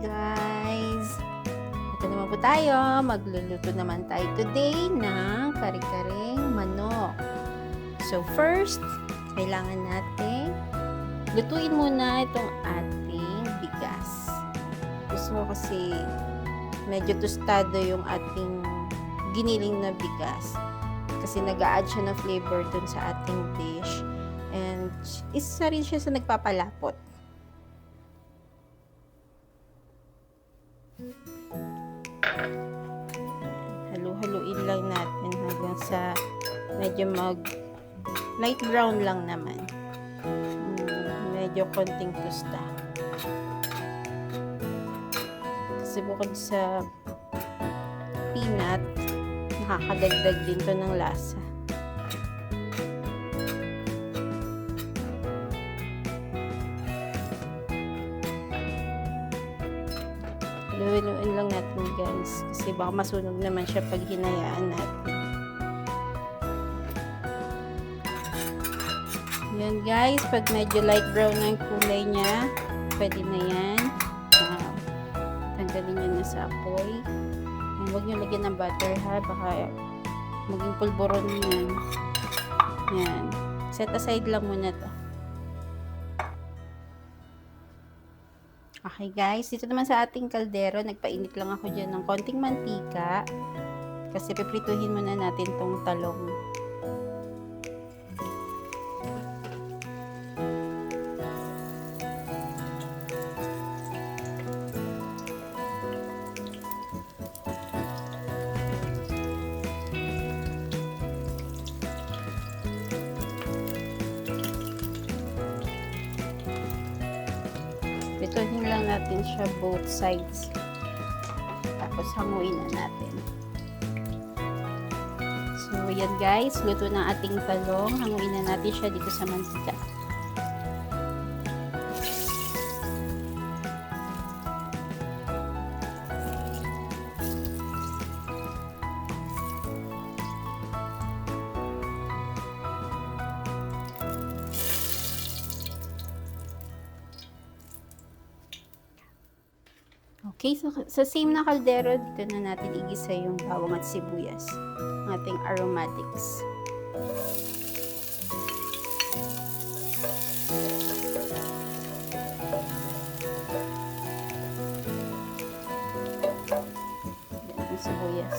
guys! Ito naman po tayo. Magluluto naman tayo today ng kare-karing manok. So first, kailangan natin lutuin muna itong ating bigas. Gusto ko kasi medyo tostado yung ating giniling na bigas. Kasi nag-a-add siya ng flavor dun sa ating dish. And isa rin siya sa nagpapalapot. Halu-haluin lang natin hanggang sa medyo light brown lang naman. Medyo konting tusta. Kasi bukod sa peanut, nakakadagdag din to ng lasa. Haluin lang natin guys kasi baka masunog naman siya pag hinayaan natin. Yan guys, pag medyo light brown na yung kulay niya, pwede na yan. Tanggalin nyo na sa apoy. Huwag nyo lagyan ng butter ha, baka maging pulburon yan. Yan. Set aside lang muna to. Okay guys, dito naman sa ating kaldero, nagpainit lang ako dyan ng konting mantika kasi piprituhin muna natin tong talong. Pituhin lang natin siya both sides. Tapos hanguin na natin. So, yan guys. Luto ng ating talong. Hanguin na natin siya dito sa mantika. Okay, so sa same na kaldero, dito na natin igisa yung bawang at sibuyas. Ating aromatics. Yan ang sibuyas.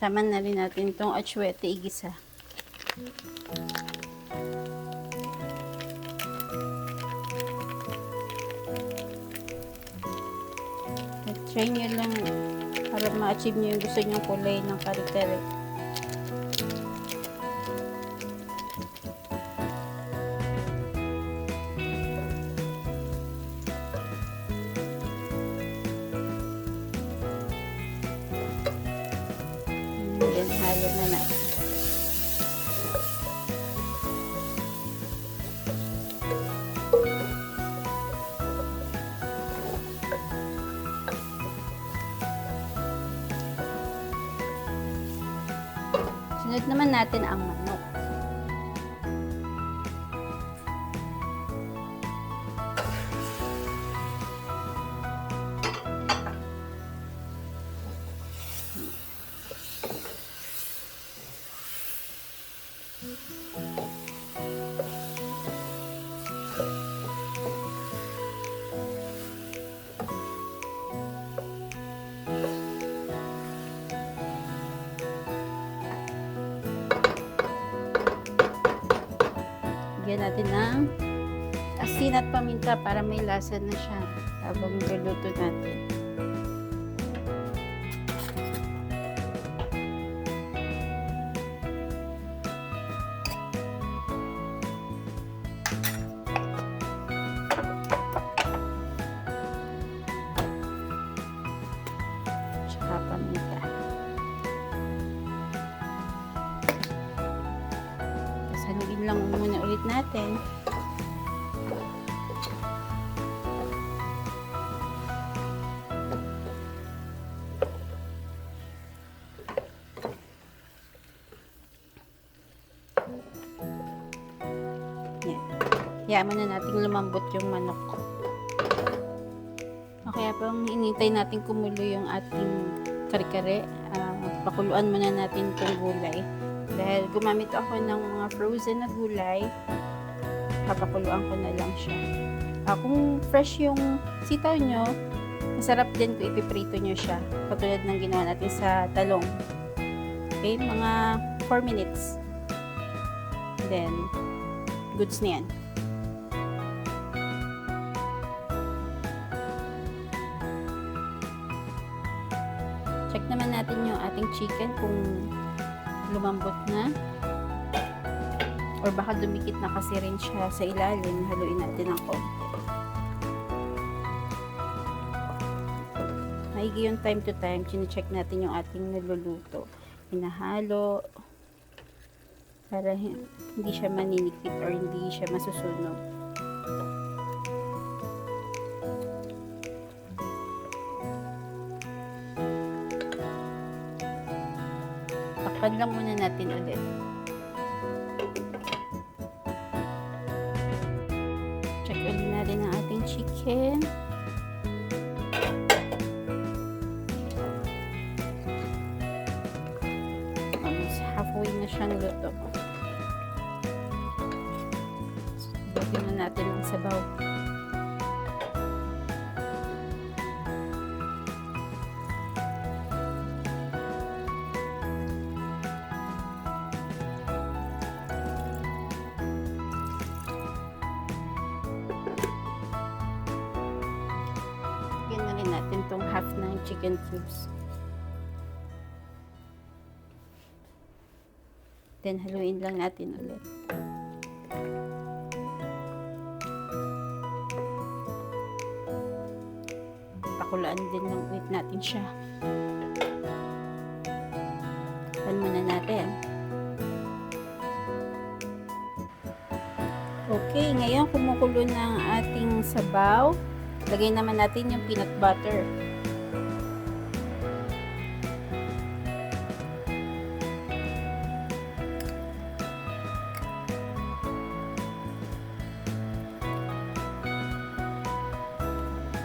Sama na rin natin itong atsuete igisa. Try nyo lang para ma-achieve nyo yung gusto nyong kulay ng kare-kare. Then, halo na natin. Sunod naman natin ang manok. Lagyan natin ng asin at paminta para may lasa na siya habang niluluto natin. natin. Yan. Hayaan muna natin lumambot yung manok. Kaya pang inintay natin kumulo yung ating kare-kare, pakuluan muna natin itong gulay. Dahil gumamit ako ng mga frozen na gulay, papakuluan ko na lang siya. Kung fresh yung sitaw nyo, masarap din kung ipiprito nyo siya. Katulad ng ginawa natin sa talong. Okay, mga 4 minutes. Then, goods na yan. Check naman natin yung ating chicken kung lumambot na. Or baka dumikit na kasi rin siya sa ilalim. Haluin natin ng konti. Maigi yung time to time. Chine-check natin yung ating niluluto. Hinahalo. Para hindi siya maninikit or hindi siya masusunog. Takpan lang muna natin ulit. Check ulit natin ang ating chicken. Almost halfway na siyang luto. Lagyan na natin ang sabaw. Lagyan na rin natin itong half ng chicken cubes. Then, haluin lang natin ulit. Pakulaan din ng wait natin siya. Takpan muna natin. Okay, ngayon kumukulo na ang ating sabaw. Lagay naman natin yung peanut butter.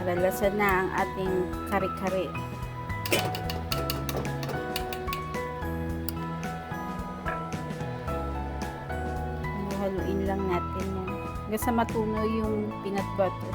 Lalasan na ang ating kare-kare. Haluin lang natin yan. Hanggang sa matunaw yung peanut butter.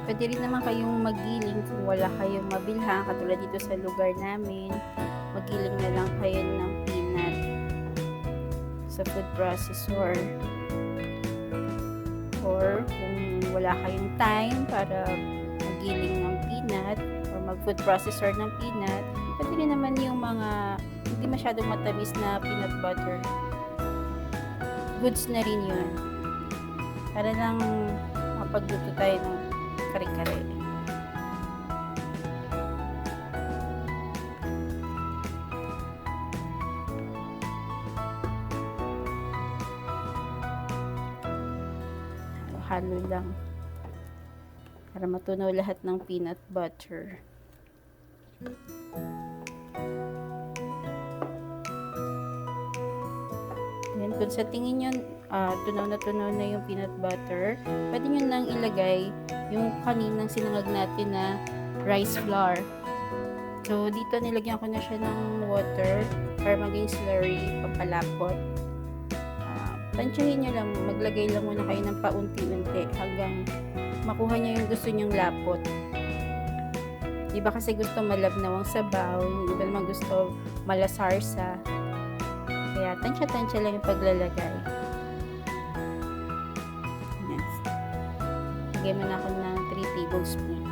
Pwede rin naman kayong magiling kung wala kayong mabilhan, katulad dito sa lugar namin. Magiling na lang kayo ng peanut sa food processor. Or kung wala kayong time para magiling ng peanut or mag-food processor ng peanut, pwede rin naman yung mga hindi masyadong matamis na peanut butter. Goods na rin yun. Para lang mapagluto tayo ng kare-kare. Halo lang para matunaw lahat ng peanut butter. Then, kung sa tingin nyo tunaw na yung peanut butter, pwede nyo nang ilagay yung kaninang sinangag natin na rice flour. So, dito nilagyan ko na siya ng water para maging slurry, pampalapot. Tansyahin nyo lang, maglagay lang muna kayo ng paunti-unti hanggang makuha nyo yung gusto nyong lapot. Iba kasi gusto malabnaw ang sabaw, yung iba naman gusto malasarsa. Kaya tansya-tansya lang yung paglalagay. Yes. Lagay mo na ako ng 3 tablespoon.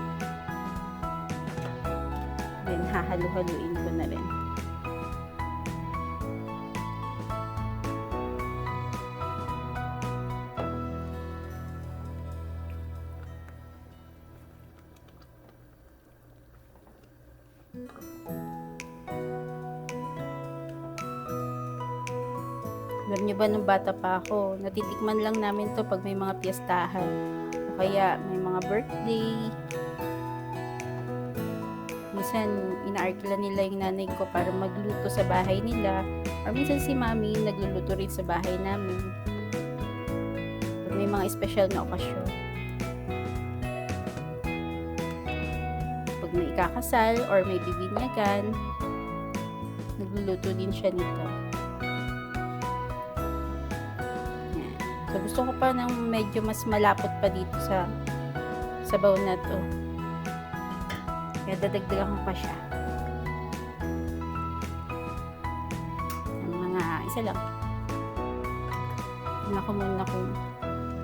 Then, hahalo-haluin ko na rin. Alam niyo ba, nung bata pa ako, natitikman lang namin to pag may mga piyestahan. O kaya may mga birthday. Minsan, inaarkila nila yung nanay ko para magluto sa bahay nila. Or minsan si mami nagluluto rin sa bahay namin. Pag may mga special na okasyon. Pag may ikakasal or may bibinyagan, nagluluto din siya nito. So, gusto ko pa ng medyo mas malapot pa dito sa sabaw na to. Kaya dadagdagan ko pa siya. Mga isa lang. Tingnan ko muna kung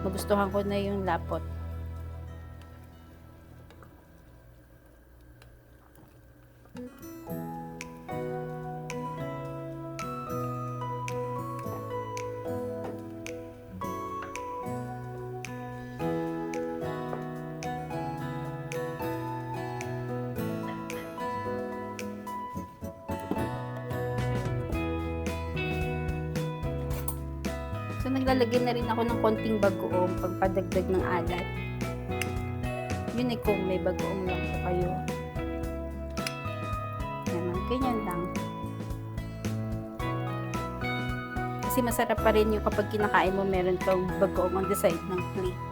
magustuhan ko na yung lapot. So, naglalagay na rin ako ng konting bagoong pagpadagdag ng alat. Yun eh, kung may bagoong lang po kayo. Ganyan lang. Kasi masarap pa rin yung kapag kinakain mo meron kang bagoong on the side ng plate.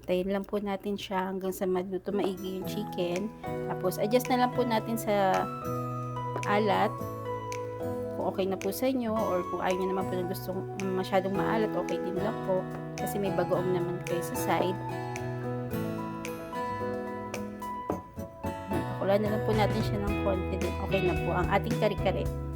Tayin lang po natin siya hanggang sa maluto maigi yung chicken. Tapos, adjust na lang po natin sa alat. Kung okay na po sa inyo or kung ayaw nyo naman po na gusto masyadong maalat, okay din lang po. Kasi may bagoong naman kayo sa side. Pakulan na lang po natin siya ng konti din. Okay na po ang ating kare-kare.